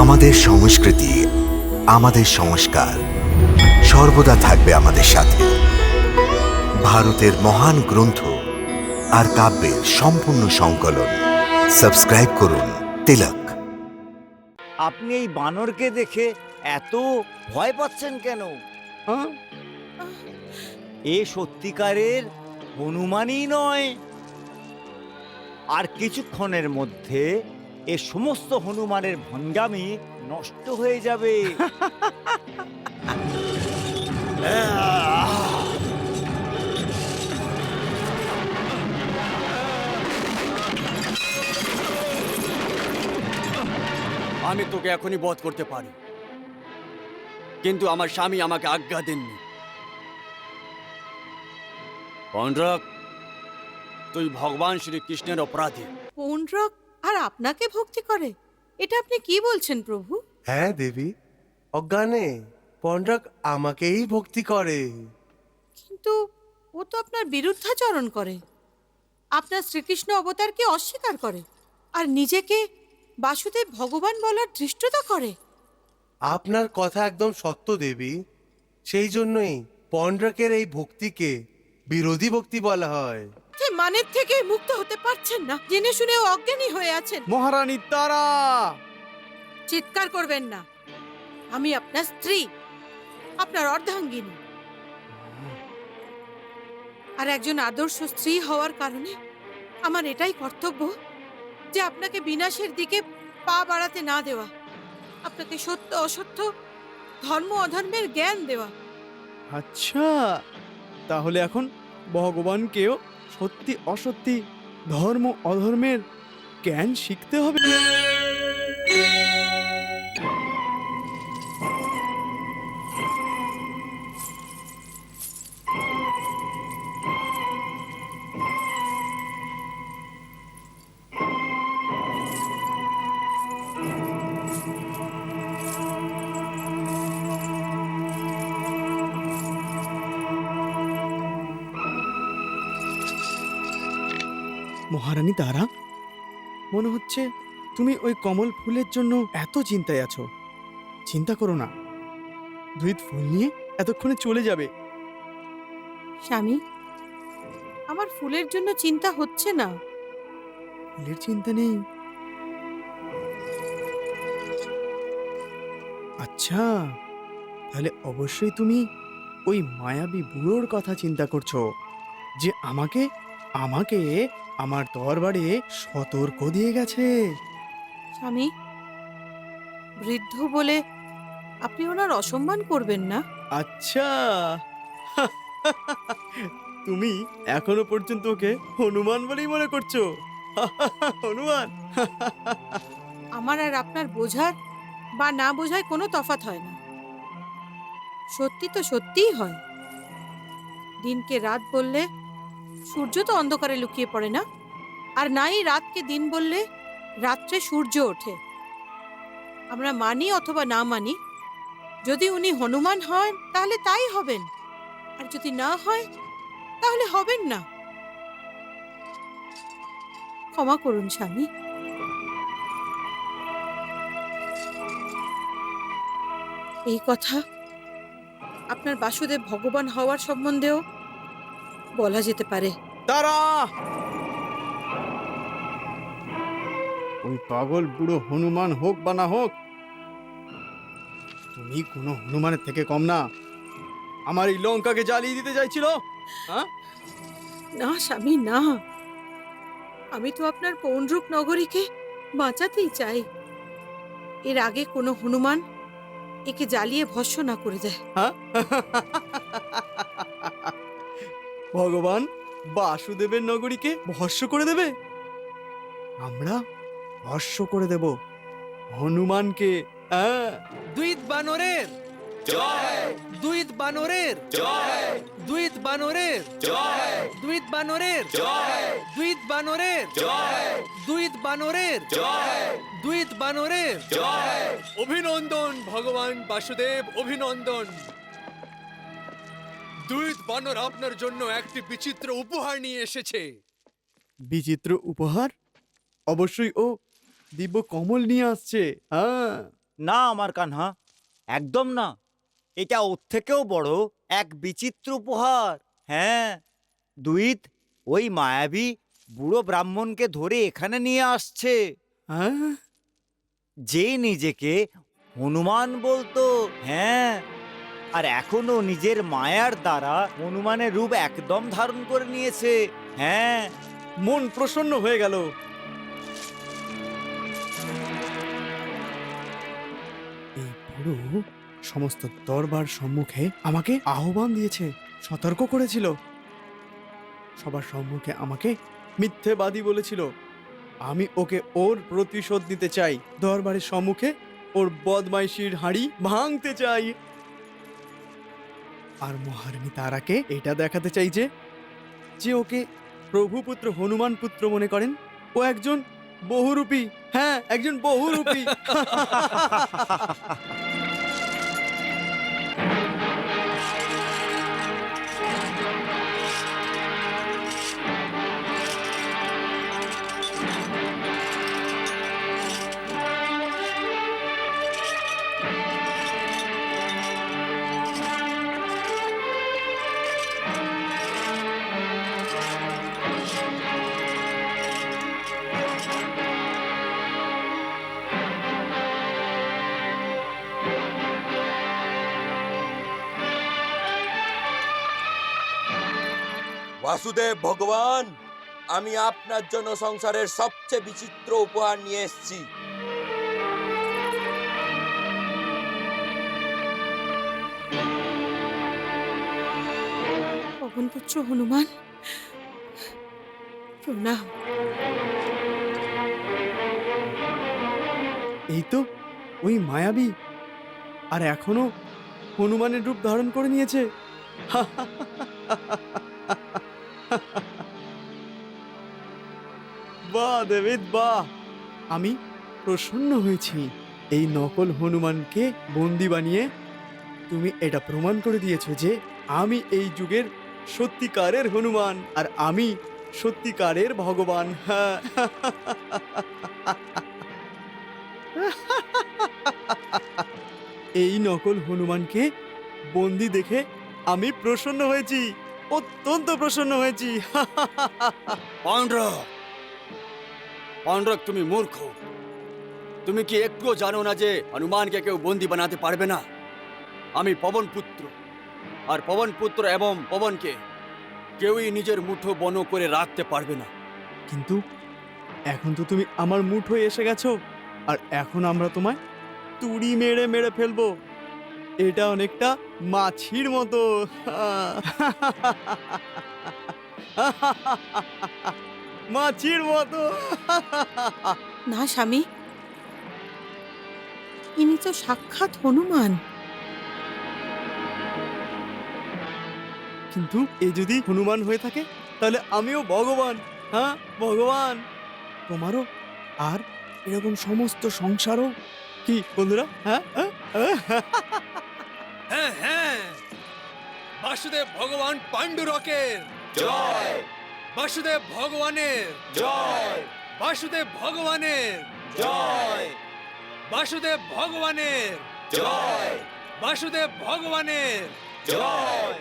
আমাদের সংস্কৃতি, আমাদের সংস্কার সর্বদা থাকবে আমাদের সাথে। ভারতের মহান গ্রন্থ আর কাব্যের সম্পূর্ণ সংকলন। সাবস্ক্রাইব করুন তিলক। আপনি এই বানরকে দেখে এত ভয় পাচ্ছেন কেন? হ্যাঁ, এ সত্যিকারের হনুমানই নয়। আর কিছুক্ষণের মধ্যে এ সমস্ত হনুমানের ভণ্ডামি নষ্ট হয়ে যাবে। আমি তোকে এখনই বধ করতে পারি, কিন্তু আমার স্বামী আমাকে আজ্ঞা দেননি। পৌণ্ড্রক, তুই ভগবান শ্রীকৃষ্ণের অপরাধী। পৌণ্ড্রক আর আপনাকে ভক্তি করে? এটা আপনি কি বলছেন প্রভু? হ্যাঁ দেবী, অজ্ঞানে পণ্ড্রক আমাকেই ভক্তি করে। কিন্তু ও তো আপনার বিরুদ্ধাচরণ করে, আপনার শ্রীকৃষ্ণ অবতারকে অস্বীকার করে, আর নিজেকে বাসুদেব ভগবান বলার ধৃষ্টতা করে। আপনার কথা একদম সত্য দেবী, সেই জন্যই পণ্ড্রকের এই ভক্তিকে বিরোধী ভক্তি বলা হয়। সে মানের থেকে মুক্ত হতে পারছেন না, জেনে শুনে ও অজ্ঞানী হয়ে আছেন। মহারানী তারা! চিৎকার করবেন না, আমি আপনার স্ত্রী, আপনার অর্ধাঙ্গিনী। আর একজন আদর্শ স্ত্রী হওয়ার কারণে আমার এটাই কর্তব্য যে আপনাকে বিনাশের দিকে পা বাড়াতে না দেওয়া, আপনাকে সত্য অসত্য, ধর্ম অধর্মের জ্ঞান দেওয়া। আচ্ছা, তাহলে এখন ভগবানকেও সত্যি অসত্যি, ধর্ম অধর্মের জ্ঞান শিখতে হবে। মহারানী তারা, মনে হচ্ছে তুমি ওই কমল ফুলের জন্য এত চিন্তায় আছো। চিন্তা করো না, দুইত ফুল নিয়ে এতক্ষণে চলে যাবে। স্বামী, আমার ফুলের জন্য চিন্তা হচ্ছে না। ফুলের চিন্তা নেই? আচ্ছা, তাহলে অবশ্যই তুমি ওই মায়াবী বুড়োর কথা চিন্তা করছো, যে আমাকে আমাকে আমার দরবারে সতর্ক দিয়ে গেছে। স্বামী, বৃদ্ধ বলে আপনি ওনার অসম্মান করবেন না। আচ্ছা, তুমি এখনো পর্যন্ত ওকে হনুমান বলেই মনে করছো? হনুমান! আমার আর আপনার বোঝার বা না বোঝায় কোনো তফাৎ হয় না। সত্যি তো সত্যিই হয়। দিনকে রাত বললে সূর্য তো অন্ধকারে লুকিয়ে পড়ে না, আর নাই রাতকে দিন বললে রাত্রে সূর্য ওঠে। আমরা মানি অথবা না মানি, যদি উনি হনুমান হন তাহলে তাই হবেন, আর যদি না হয় তাহলে হবেন না। ক্ষমা করুন স্বামী। এই কথা আপনার বাসুদেব ভগবান হওয়ার সম্বন্ধেও বলা যেতে পারে। তারা! ওই পাগল বুড়ো হনুমান হোক বা না হোক, তুমি কোনো হনুমানের থেকে কম না। আমার এই লঙ্কাকে জ্বালিয়ে দিতে চাইছিল। হ্যাঁ, না স্বামী না, আমি তো আপনার পৌণ্ড্রক নগরীকে বাঁচাতেই চাই। এর আগে কোনো হনুমান একে জ্বালিয়ে ভস্ম না করে দেয়। হ্যাঁ? ভগবান বাসুদেবের নগরীকে ভস্ম করে দেবে? আমরা ভস্ম করে দেব হনুমানকে। হ্যাঁ। দুইত বানরের জয়! দুইত বানরের জয়! দুইত বানরের জয়! দুইত বানরের জয়! দুইত বানরের জয়! দুইত বানরের জয়! দুইত বানরের জয়! অভিনন্দন ভগবান বাসুদেব, অভিনন্দন। দুইত বানর আপনার জন্য একটি বিচিত্র উপহার নিয়ে এসেছে। বিচিত্র উপহার? অবশ্যই ও দিব্য কমল নিয়ে আসছে। হ্যাঁ, না আমার কানহা, একদম না। এটা ওর থেকেও বড় এক বিচিত্র উপহার। হ্যাঁ, দুইত ওই মায়াবী বুড়ো ব্রাহ্মণকে ধরে এখানে নিয়ে আসছে, হ্যাঁ, যে নিজেকে হনুমান বলতো। হ্যাঁ, আর এখনো নিজের মায়ার দ্বারা হনুমানের রূপ একদম ধারণ করে নিয়েছে। হ্যাঁ, মন প্রসন্ন হয়ে গেল। এই বুড়ো সমস্ত দরবার সম্মুখে আমাকে আহ্বান দিয়েছে, সতর্ক করেছিল, সবার সম্মুখে আমাকে মিথ্যেবাদী বলেছিল। আমি ওকে ওর প্রতিশোধ নিতে চাই, দরবারের সম্মুখে ওর বদমাইশির হাঁড়ি ভাঙতে চাই। আর মহারানী তারাকে এটা দেখাতে চাই যে ওকে প্রভুপুত্র হনুমান পুত্র মনে করেন। ও একজন বহুরূপী, হ্যাঁ একজন বহুরূপী। বাসুদেব ভগবান, আমি আপনার জন্য সংসারের সবচেয়ে বিচিত্র উপহার নিয়ে এসেছি। পবনপুত্র হনুমান, প্রণাম। এই তো ওই মায়াবী, আর এখনো হনুমানের রূপ ধারণ করে নিয়েছে। বাহ দেবেদ বাহ, আমি প্রসন্ন হয়েছি। এই নকল হনুমানকে বন্দি বানিয়ে তুমি এটা প্রমাণ করে দিয়েছো যে আমি এই যুগের সত্যিকারের হনুমান, আর আমি সত্যিকারের ভগবান। হ্যাঁ, এই নকল হনুমানকে বন্দি দেখে আমি প্রসন্ন হয়েছি, অত্যন্ত প্রসন্ন হয়েছি। পাণ্ডব, পাণ্ডব তুমি মূর্খ। তুমি কি একটুও জানো না যে হনুমানকে কেউ বন্দি বানাতে পারবে না? আমি পবন পুত্র, আর পবন পুত্র এবং পবনকে কেউই নিজের মুঠো বন করে রাখতে পারবে না। কিন্তু এখন তো তুমি আমার মুঠোয় এসে গেছো, আর এখন আমরা তোমায় তুড়ি মেরে মেরে ফেলবো। এটা অনেকটা মাছির মতো। মাছির মতো। না স্বামী, ইনি তো সাক্ষাৎ হনুমান। কিন্তু এ যদি হনুমান হয়ে থাকে তাহলে আমিও ভগবান। হ্যাঁ ভগবান, তোমারও আর এরকম সমস্ত সংসারও। কি বন্ধুরা? হ্যাঁ হ্যাঁ, হ্যাঁ হ্যাঁ, বাসুদেব ভগবান পাণ্ডুরকের জয় বাসুদেব ভগবানের জয় বাসুদেব ভগবানের জয় বাসুদেব ভগবানের জয় বাসুদেব ভগবানের জয়।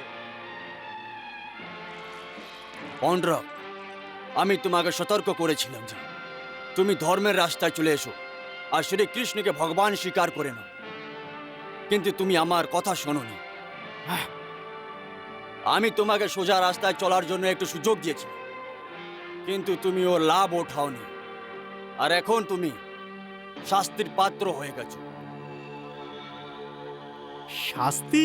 পাণ্ডব, আমি তোমাকে সতর্ক করেছিলাম যে তুমি ধর্মের রাস্তায় চলে এসো আর শ্রীকৃষ্ণকে ভগবান স্বীকার করে নাও, কিন্তু তুমি আমার কথা শোনোনি। আমি তোমাকে সোজা রাস্তায় চলার জন্য একটু সুযোগ দিয়েছি, কিন্তু তুমি ওর লাভ ওঠাওনি, আর এখন তুমি শাস্তির পাত্র হয়ে গেছো। শাস্তি?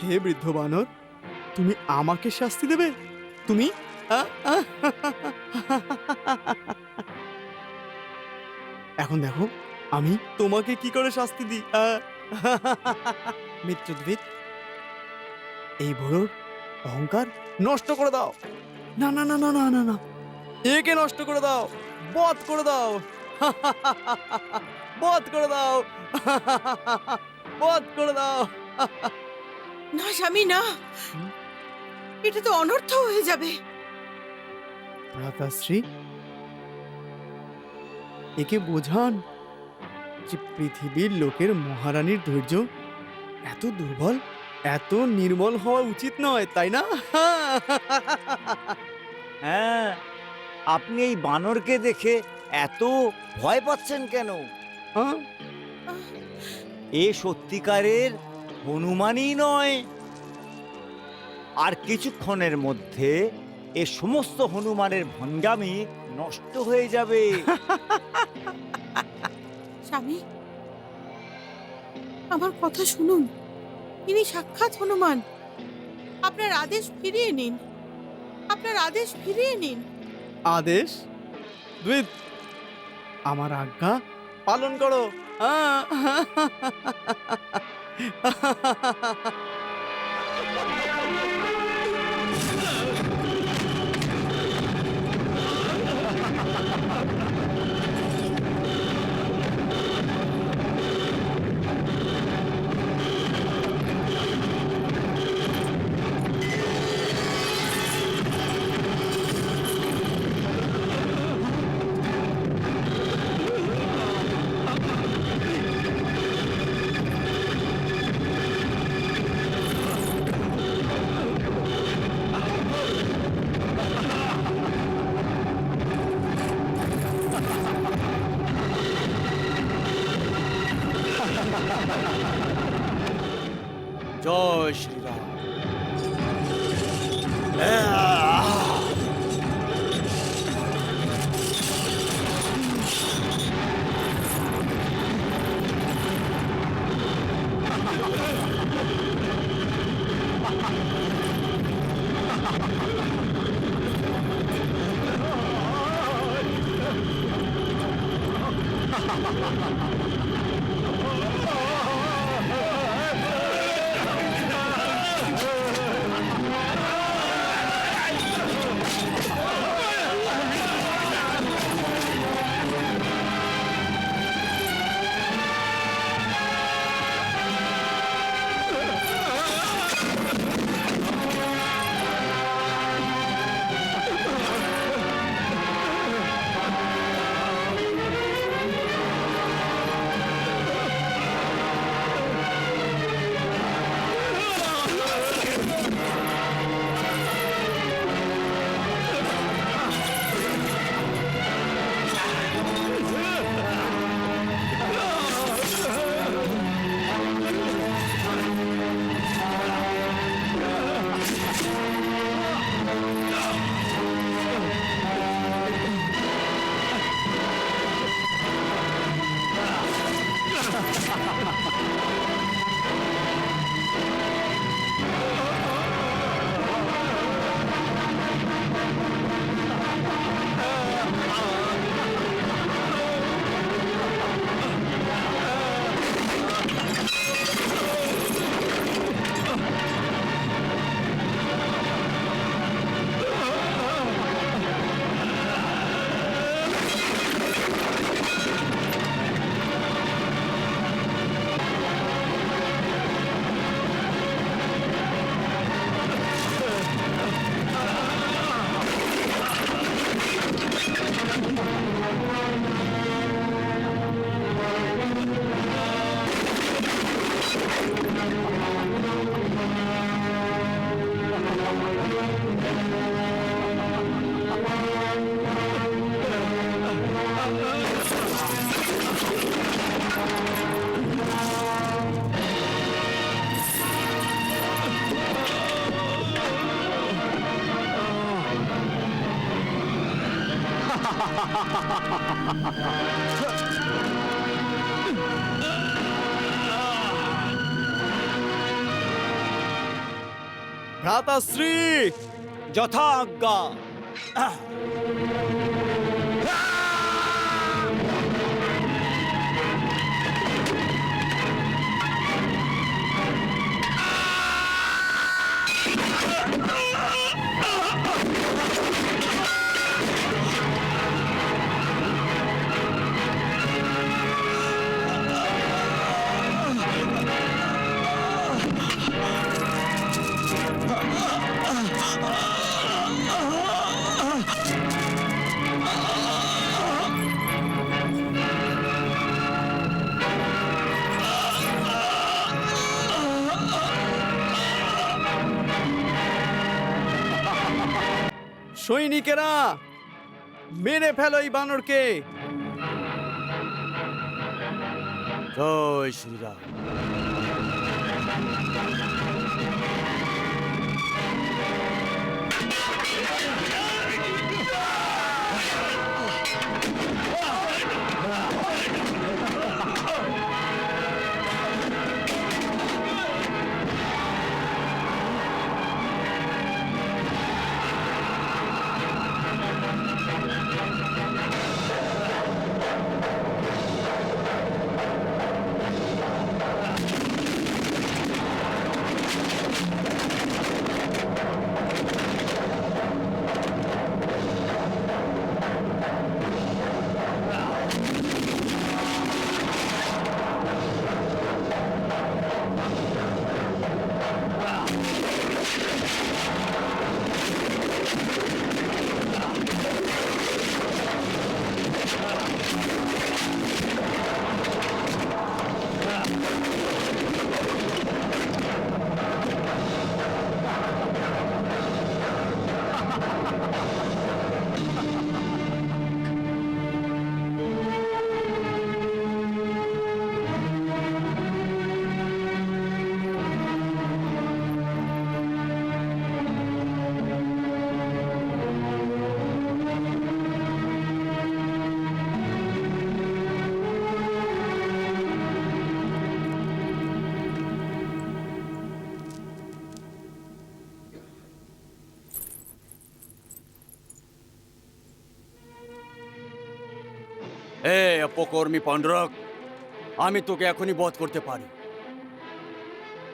হে বৃদ্ধ বানর, তুমি আমাকে শাস্তি দেবে? তুমি এখন দেখো আমি তোমাকে কি করে শাস্তি দিই। মিত্রদ্বিত, এই বুড়োর অহংকার নষ্ট করে দাও। না না না না না না না, একে নষ্ট করে দাও, বধ করে দাও। বধ করে দাও, বধ করে দাও। না স্বামী না, এটা তো অনর্থ হয়ে যাবে। ভ্রাতাশ্রী, একে বোঝান যে পৃথিবীর লোকের মহারানীর ধৈর্য এত দুর্বল, এত নির্মল হওয়া উচিত নয়, তাই না? হ্যাঁ, আপনি এই বানরকে দেখে এত ভয় পাচ্ছেন কেন? হ্যাঁ? এ সত্যিকারের হনুমানই নয়। আর কিছুক্ষণের মধ্যে এ সমস্ত হনুমানের ভণ্ডামি নষ্ট হয়ে যাবে। স্বামী, আমার কথা শুনুন। ইনি সাক্ষাৎ হনুমান। আপনার আদেশ ফিরিয়ে নিন, আপনার আদেশ ফিরিয়ে নিন। আদেশ? দ্বৈত, আমার আজ্ঞা পালন করো। জয় শ্রীরাম। ভ্রাতাশ্রী, যথা আজ্ঞা। সৈনিকেরা, মেরে ফেলো এই বানরকে। জয় শ্রীরাম। হে অপকর্মী পণ্ডরক, আমি তোকে এখনই বধ করতে পারি,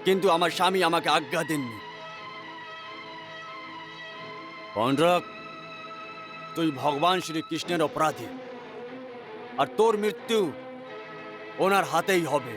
কিন্তু আমার স্বামী আমাকে আজ্ঞা দেননি। পণ্ডরক, তুই ভগবান শ্রীকৃষ্ণের অপরাধী, আর তোর মৃত্যু ওনার হাতেই হবে।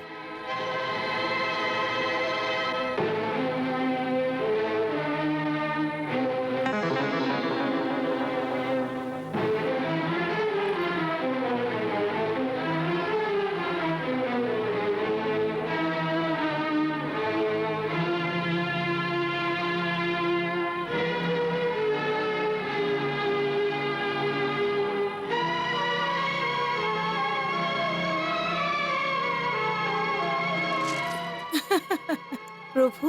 প্রভু,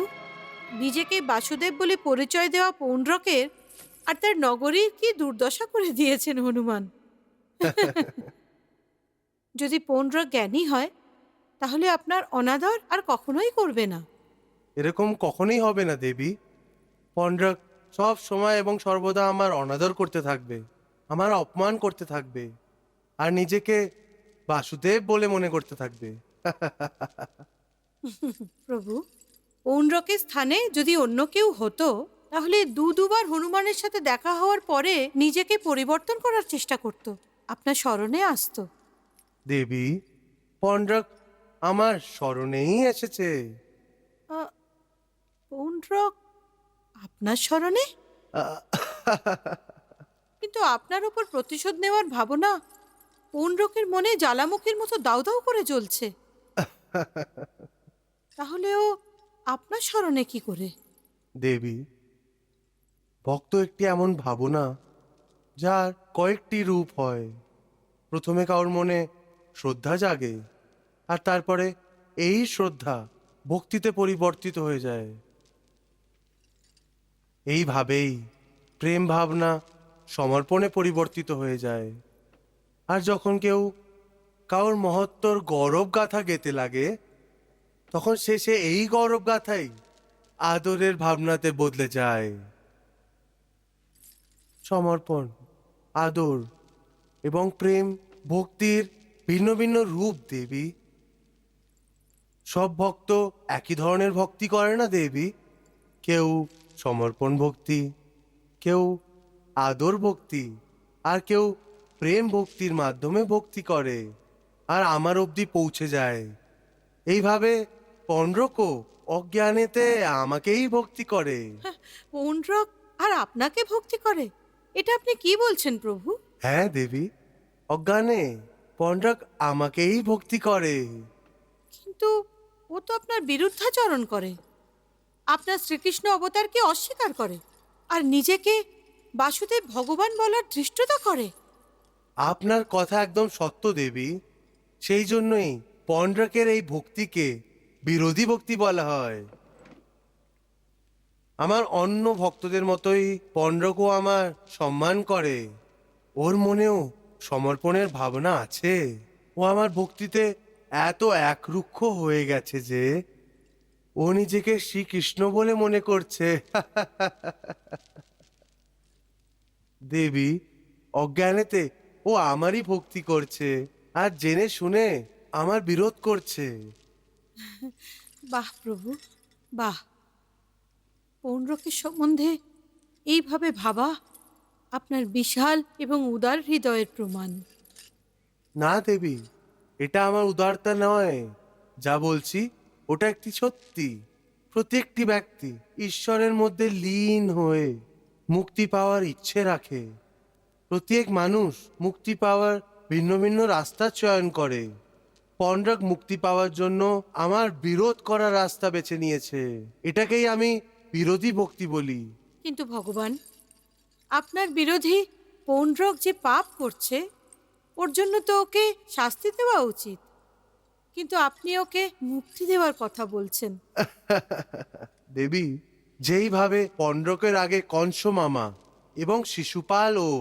নিজেকে বাসুদেব বলে পরিচয় দেওয়া পৌণ্ড্রকের আর তার নগরীর কি দুর্দশা করে দিয়েছেন হনুমান। যদি পৌণ্ড্রক জ্ঞানী হয় তাহলে আপনার অনাদর আর কখনোই করবে না। এরকম কখনোই হবে না দেবী। পণ্ড্রক সব সময় এবং সর্বদা আমার অনাদর করতে থাকবে, আমার অপমান করতে থাকবে, আর নিজেকে বাসুদেব বলে মনে করতে থাকবে। প্রভু, পৌণ্ড্রকের স্থানে যদি অন্য কেউ হতো তাহলে দুবার হনুমানের সাথে দেখা হওয়ার পরে নিজেকে পরিবর্তন করার চেষ্টা করত, আপনার স্মরণে আসতো। দেবী, পণ্ড্রক আমার স্মরণেই এসেছে। পৌণ্ড্রক আপনার স্মরণে? কিন্তু আপনার উপর প্রতিশোধ নেওয়ার ভাবনা পৌণ্ড্রকের মনে জ্বালামুখীর মতো দাউ দাউ করে জ্বলছে। তাহলে ও আপনার স্মরণে কি করে? দেবী, ভক্ত একটি এমন ভাবনা যার কয়েকটি রূপ হয়। প্রথমে কারোর মনে শ্রদ্ধা জাগে, আর তারপরে এই শ্রদ্ধা ভক্তিতে পরিবর্তিত হয়ে যায়। এইভাবেই প্রেম ভাবনা সমর্পণে পরিবর্তিত হয়ে যায়। আর যখন কেউ কারোর মহত্তর গৌরব গাথা গেতে লাগে, তখন শেষে এই গৌরব গাথাই আদরের ভাবনাতে বদলে যায়। সমর্পণ, আদর এবং প্রেম ভক্তির ভিন্ন ভিন্ন রূপ দেবী। সব ভক্ত একই ধরনের ভক্তি করে না দেবী। কেউ সমর্পণ ভক্তি, কেউ আদর ভক্তি, আর কেউ প্রেম ভক্তির মাধ্যমে ভক্তি করে আর আমার অবধি পৌঁছে যায়। এইভাবে পণ্ড্রকও অজ্ঞানেতে আমাকেই ভক্তি করে। পৌণ্ড্রক আর আপনাকে ভক্তি করে? এটা আপনি কি বলছেন প্রভু? হ্যাঁ দেবী, অজ্ঞানে পণ্ড্রক আমাকেই ভক্তি করে। কিন্তু ও তো আপনার বিরুদ্ধাচরণ করে, আপনার শ্রীকৃষ্ণ অবতারকে অস্বীকার করে, আর নিজেকে বাসুদেব ভগবান বলার ধৃষ্টতা করে? আপনার কথা একদম সত্য দেবী। সেই জন্যই পণ্ড্রকের এই ভক্তিকে বিরোধী ভক্তি বলা হয়। আমার অন্য ভক্তদের মতোই পণ্ড্রকও আমার সম্মান করে। ওর মনেও সমর্পণের ভাবনা আছে। ও আমার ভক্তিতে এত একরুক্ষ হয়ে গেছে যে ও নিজেকে শ্রীকৃষ্ণ বলে মনে করছে। দেবী, অজ্ঞানেতে ও আমারই ভক্তি করছে আর জেনে শুনে আমার বিরোধ করছে। বাহ প্রভু, বাহ। পৌণ্ড্রকের সম্বন্ধে এইভাবে ভাবা আপনার বিশাল এবং উদার হৃদয়ের প্রমাণ। না দেবী, এটা আমার উদারতা নয়। যা বলছি ওটা একটি সত্যি। প্রত্যেকটি ব্যক্তি ঈশ্বরের মধ্যে লীন হয়ে মুক্তি পাওয়ার ইচ্ছে রাখে। প্রত্যেক মানুষ মুক্তি পাওয়ার ভিন্ন ভিন্ন রাস্তা চয়ন করে। পণ্ড্রক মুক্তি পাওয়ার জন্য আমার বিরোধ করার রাস্তা বেছে নিয়েছে। এটাকেই আমি বিরোধী ভক্তি বলি। কিন্তু ভগবান, আপনার বিরোধী পৌণ্ড্রক যে পাপ করছে ওর জন্য তো ওকে শাস্তি দেওয়া উচিত, কিন্তু আপনি ওকে মুক্তি দেওয়ার কথা বলছেন। দেবী, যেইভাবে পণ্ড্রকের আগে কংস মামা এবং শিশুপাল ও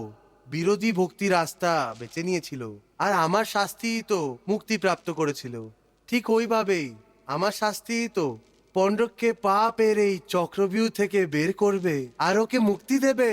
বিরোধী ভক্তি রাস্তা বেছে নিয়েছিল আর আমার শাস্তিই তো মুক্তি প্রাপ্ত করেছিল, ঠিক ওইভাবেই আমার শাস্তিই তো পণ্ড্রককে পাপের এই চক্রবিউ থেকে বের করবে আর ওকে মুক্তি দেবে।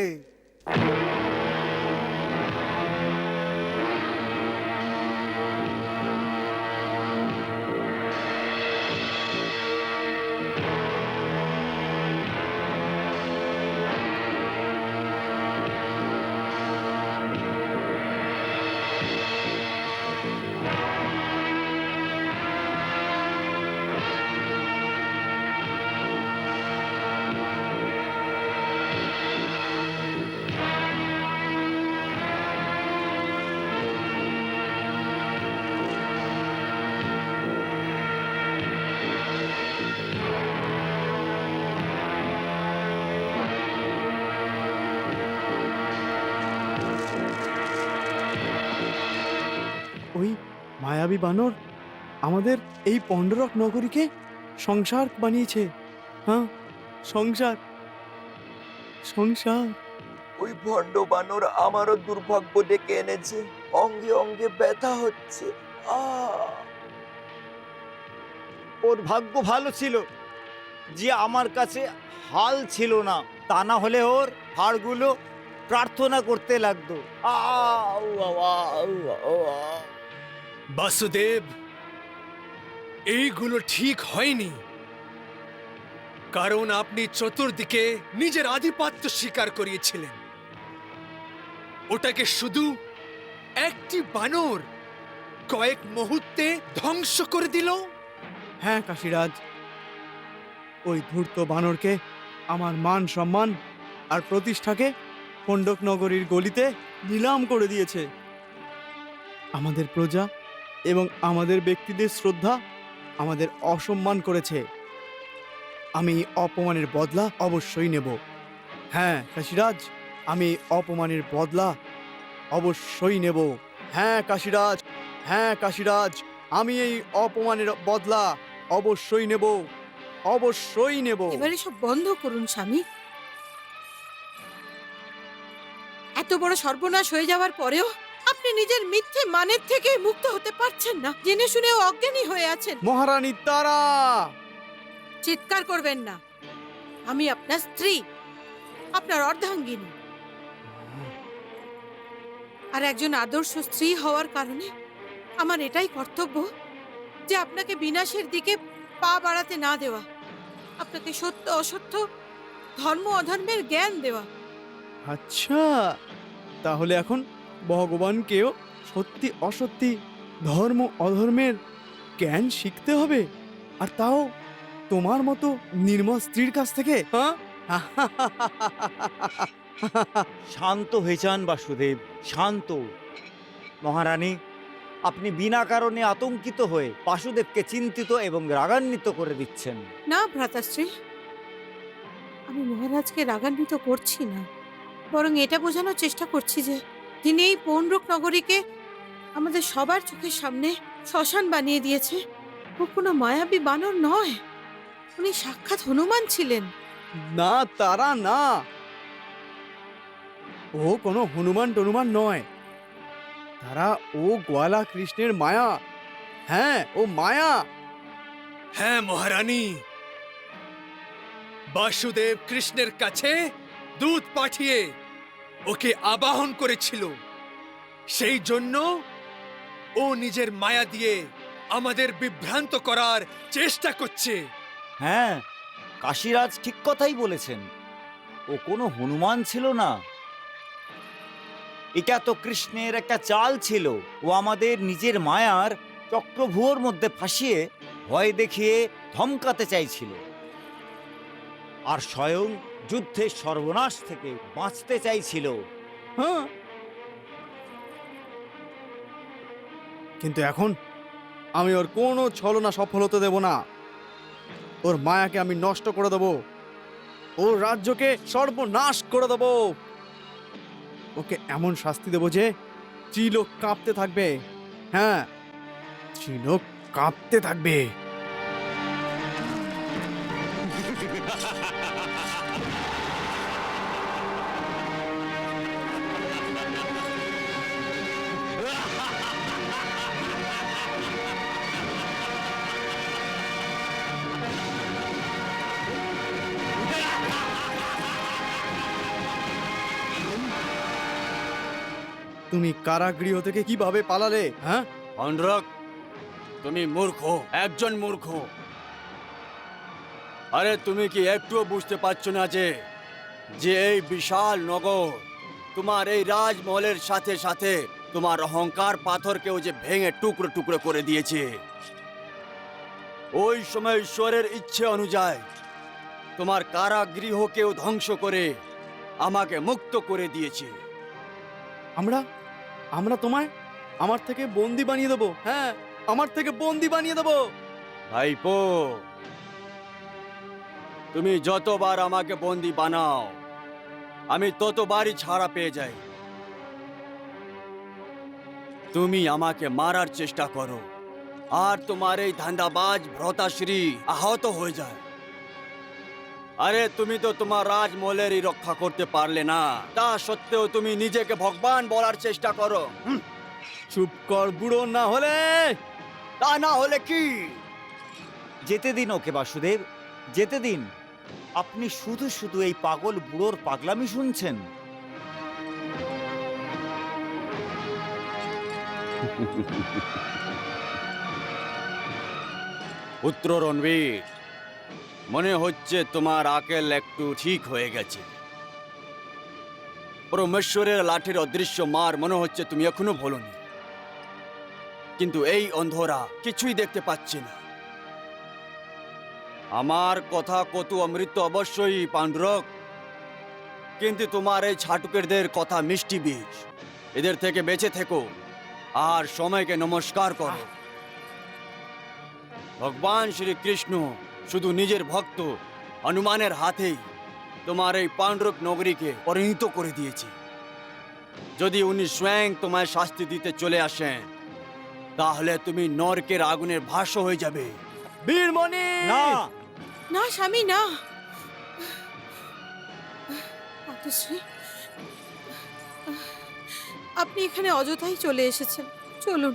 ওই মায়াবী বানর আমাদের এই পণ্ডরক নগরীকে সংসার বানিয়েছে। হ্যাঁ, সংসার, সংসার। ওই ভণ্ড বানর আমারও দুর্ভাগ্য ডেকে এনেছে। অঙ্গে অঙ্গে ব্যথা হচ্ছে। ওর ভাগ্য ভালো ছিল যে আমার কাছে হাল ছিল না, তা না হলে ওর হাড়গুলো প্রার্থনা করতে লাগতো। আউ, আউ, আউ, আউ, আউ। বাসুদেব, এইগুলো ঠিক হয়নি, কারণ আপনি চতুর্দিকে নিজের আধিপত্য স্বীকার করিয়েছিলেন। ওটাকে শুধু একটি বানর কয়েক মুহূর্তে ধ্বংস করে দিল। হ্যাঁ কাশীরাজ, ওই ধূর্ত বানরকে আমার মান সম্মান আর প্রতিষ্ঠাকে পণ্ডক নগরীর গলিতে নিলাম করে দিয়েছে। আমাদের প্রজা এবং আমাদের ব্যক্তিদের শ্রদ্ধা আমাদের অসম্মান করেছে। আমি এই অপমানের বদলা অবশ্যই নেব। হ্যাঁ কাশীরাজ, আমি এই অপমানের বদলা অবশ্যই নেব। হ্যাঁ কাশীরাজ, হ্যাঁ কাশীরাজ, আমি এই অপমানের বদলা অবশ্যই নেব, অবশ্যই নেব। এবারে সব বন্ধ করুন স্বামী। এত বড় সর্বনাশ হয়ে যাওয়ার পরেও আপনি নিজের মিথ্যে মানের থেকে মুক্ত হতে পারছেন না, জেনে শুনেও অজ্ঞানী হয়ে আছেন। মহারানী তারা! চিৎকার করবেন না। আমি আপনার স্ত্রী, আপনার অর্ধাঙ্গিনী। আর একজন আদর্শ স্ত্রী হওয়ার কারণে আমার এটাই কর্তব্য যে আপনাকে বিনাশের দিকে পা বাড়াতে না দেওয়া, আপনাকে সত্য অসত্য, ধর্ম অধর্মের জ্ঞান দেওয়া। আচ্ছা, তাহলে এখন ভগবানকেও সত্যি অসত্যি, ধর্ম অধর্মের জ্ঞান শিখতে হবে, আর তাও তোমার মতো নির্মল স্ত্রীর কাছ থেকে। হ্যাঁ, শান্ত হয়ে যান বাসুদেব, শান্ত। মহারানী, আপনি বিনা কারণে আতঙ্কিত হয়ে বাসুদেবকে চিন্তিত এবং রাগান্বিত করে দিচ্ছেন। না ভ্রাতাশ্রী, আমি মহারাজকে রাগান্বিত করছি না, বরং এটা বোঝানোর চেষ্টা করছি যে তিনি এই পৌণ্ড্রক নগরীকে আমাদের সবার চোখের সামনে শ্মশান বানিয়ে দিয়েছে। ও কোনো মায়াবী বানর নয়, উনি সাক্ষাৎ হনুমান ছিলেন। না তারা না, ও কোনো হনুমান টনুমান নয়। তারা ও গোয়ালা কৃষ্ণের মায়া। হ্যাঁ, ও মায়া। হ্যাঁ মহারানী, বাসুদেব কৃষ্ণের কাছে দূত পাঠিয়ে ওকে আবাহন করেছিল। সেই জন্য ও নিজের মায়া দিয়ে আমাদের বিভ্রান্ত করার চেষ্টা করছে। হ্যাঁ, কাশীরাজ ঠিক কথাই বলেছেন। ও কোনো হনুমান ছিল না। এটা তো কৃষ্ণের একটা চাল ছিল। ও আমাদের নিজের মায়ার চক্রভুয়োর মধ্যে ফাঁসিয়ে ভয় দেখিয়ে ধমকাতে চাইছিল, আর স্বয়ং যুদ্ধের সর্বনাশ থেকে বাঁচতে চাইছিল। হ্যাঁ, কিন্তু এখন আমি ওর কোনো ছলনা সফল হতে দেব না। ওর মায়াকে আমি নষ্ট করে দেব, ওর রাজ্যকে সর্বনাশ করে দেব। ওকে এমন শাস্তি দেব যে ত্রিলোক কাঁপতে থাকবে। হ্যাঁ, ত্রিলোক কাঁপতে থাকবে। তুমি কারাগৃহ থেকে কিভাবে পালালে? হ্যাঁ, পাণ্ড্রক, তুমি মূর্খ, একজন মূর্খ। আরে তুমি কি একটুও বুঝতে পারছো না যে যে এই বিশাল নগর তোমার এই রাজমহলের সাথে সাথে তোমার অহংকার পাথরকেও যে ভেঙে টুকরো টুকরো করে দিয়েছে। ওই সময় ঈশ্বরের ইচ্ছে অনুযায়ী তোমার কারাগৃহকেও ধ্বংস করে আমাকে মুক্ত করে দিয়েছে। আমরা আমরা তোমায় আমার থেকে বন্দি বানিয়ে দেবো। হ্যাঁ, আমার থেকে বন্দি বানিয়ে দেবো। ভাইপো, তুমি যতবার আমাকে বন্দি বানাও আমি ততবারই ছাড়া পেয়ে যাই। তুমি আমাকে মারার চেষ্টা করো আর তোমার এই ধান্দাবাজ ভ্রতাশ্রী আহত হয়ে যায়। আরে তুমি তো তোমার রাজমহলেরই রক্ষা করতে পারলে না, তা সত্ত্বেও তুমি নিজেকে ভগবান বলার চেষ্টা করো। চুপ কর বুড়ো, না হলে তা না হলে কি? যেতে দিন ওকে বাসুদেব, যেতে দিন। আপনি শুধু শুধু এই পাগল বুড়োর পাগলামি শুনছেন। পুত্র রণবীর, মনে হচ্ছে তোমার আকেল একটু ঠিক হয়ে গেছে। পরমেশ্বরের লাঠির অদৃশ্য মার মনে হচ্ছে তুমি এখনো ভোলনি, কিন্তু এই অন্ধরা কিছুই দেখতে পাচ্ছে না। আমার কথা কটু অমৃত অবশ্যই পাণ্ড্রক, কিন্তু তোমার এই ছাটুকেরদের কথা মিষ্টি বিষ। এদের থেকে বেঁচে থেকো আর সময়কে নমস্কার করো। ভগবান শ্রীকৃষ্ণ শুধু নিজের ভক্ত হনুমানের হাতেই তোমার এই পাণ্ড্রক নগরীকে পরিণত করে দিয়েছে। যদি উনি স্বয়ং তোমায় শাস্তি দিতে চলে আসেন তাহলে তুমি নরকের আগুনের ভাষ্য হয়ে যাবে। বীরমণি! না, না স্বামী, না। মাতুশ্রী, আপনি এখানে অযথাই চলে এসেছেন। চলুন।